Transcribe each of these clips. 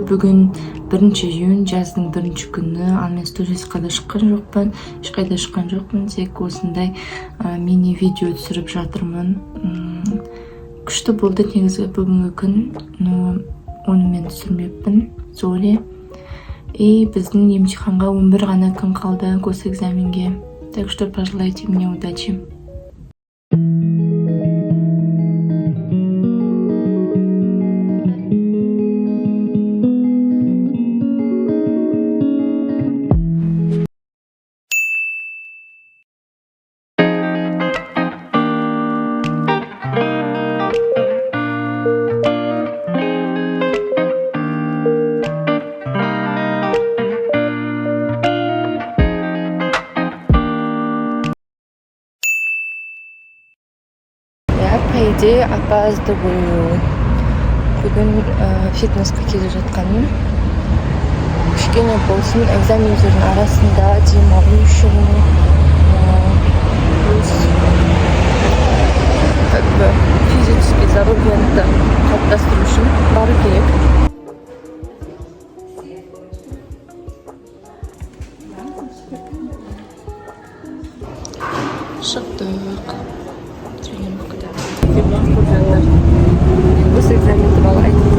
Бүгүн 1-июнь, жаздын 1-күнү. Ал мен студияга да шыккан жокмун, эч кайда шыккан жокмун. Тек осундай мини видео түшүрүп жатырмын. Күчтүү болду негизи бүгүнкү күн, но аны мен түшүрмөпмүн, золи. И биздин имтиханга 11 гана күн калды, госэкзаменге. Так что пожелайте мне удачи. По идее, опаздываю. Бүгүн фитнеске келе жатканмын. Кичкене болсун экзамендердин арасында дем алуу үчүн, плюс как бы физический здоровьемди калыптастыруу үчүн баруу керек. Шыктык. Осы экзамен туралы айтып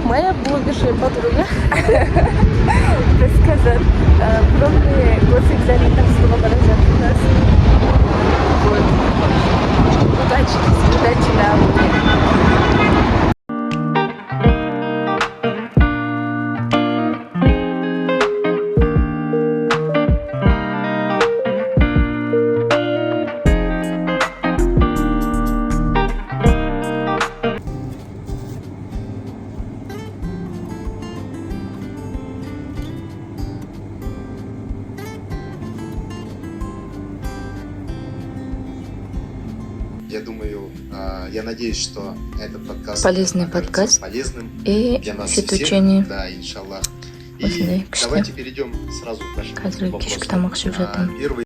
моя блогерша подруга рассказала пробные госэкзамен тапсыруга бара жатырбыз. Удачи нам. Я думаю, я надеюсь, что этот подкаст полезный подкаст полезным и для нас всех. всех. Да, иншаллах. И давайте перейдем сразу к нашему вопросу. Первый.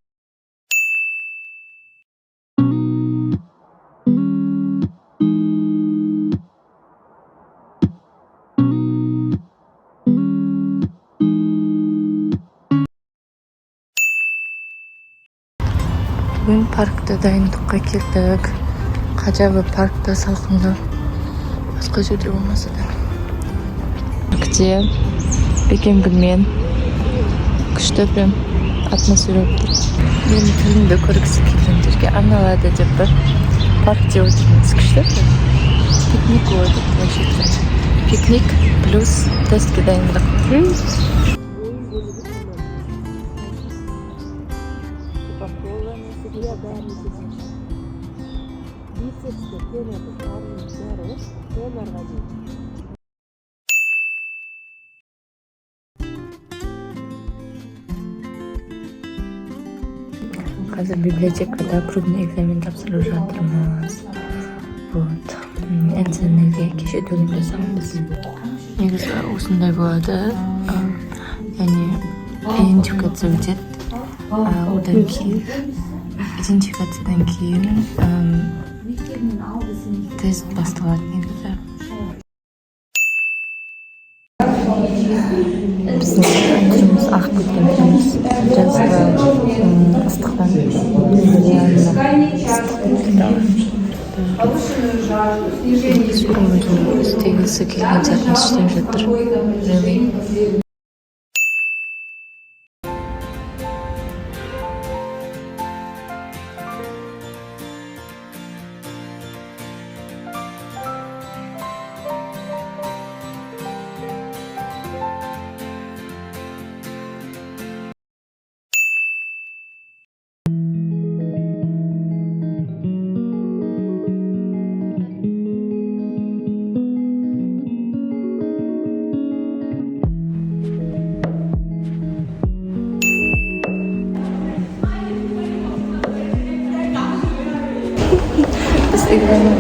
Бүгүн паркта дайындыкка келдик. Кажабы паркта салкындап, башка жерде болмаса да. Где бекемгүлмен күчтүү прям атмосфера болуп. Мени фильмде көргүсү келгендерге арналады деп бир парк деп отырмыз. Күчтүү. Пикник болот вообще. Пикник плюс тестке дайындык. Қазір библиотекада пробный экзамен тапсырып жатырмыз. Вот. Энценеге кеше төлөм жасаганбыз. Негизи ушундай болду. Яни идентификация өтет. Одан кийин идентификациядан кийин тест башталат негизи. Биздин түрүбүз ак кеткенбиз. Жазда ыстыктан істегisi келген затын иштеп жатыр.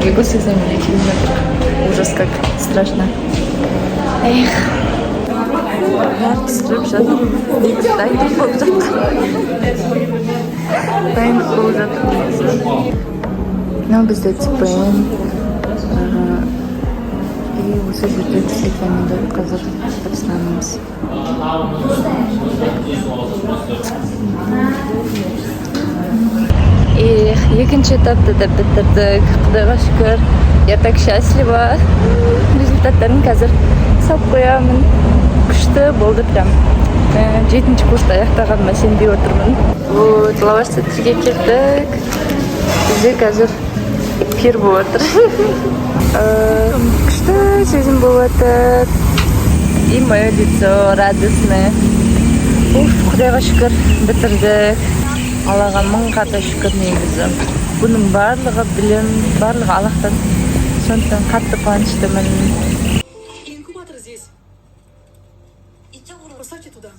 бегу с экзамена километр. Ужас как страшно. Эх. Бәрі түсіріп жатыр. Дайындық болып жатыр. Дайындық болып жатыр. Мынау бізде ЦПН. И осы жерде тіс экзаменді қазір тапсырамыз. Екінші этапты да бітірдік. Құдайға шүкір. Я так счастлива. Результаттарын қазір салып қоямын. Күшті болды прям. 7-ші курста аяқтағаныма сенбей отырмын. Вот, лаваш центрге келдік. Бізде қазір пир болып отыр. Күшті сезім болып отыр. И мое лицо радостное. Құдайға шүкір бітірдік. Аллаға мың қата шүкір негізі. Бұның барлығы білім, барлығы Аллахтан. Сондықтан қатты қуаныштымын. Инкубатор здесь. Поставьте туда.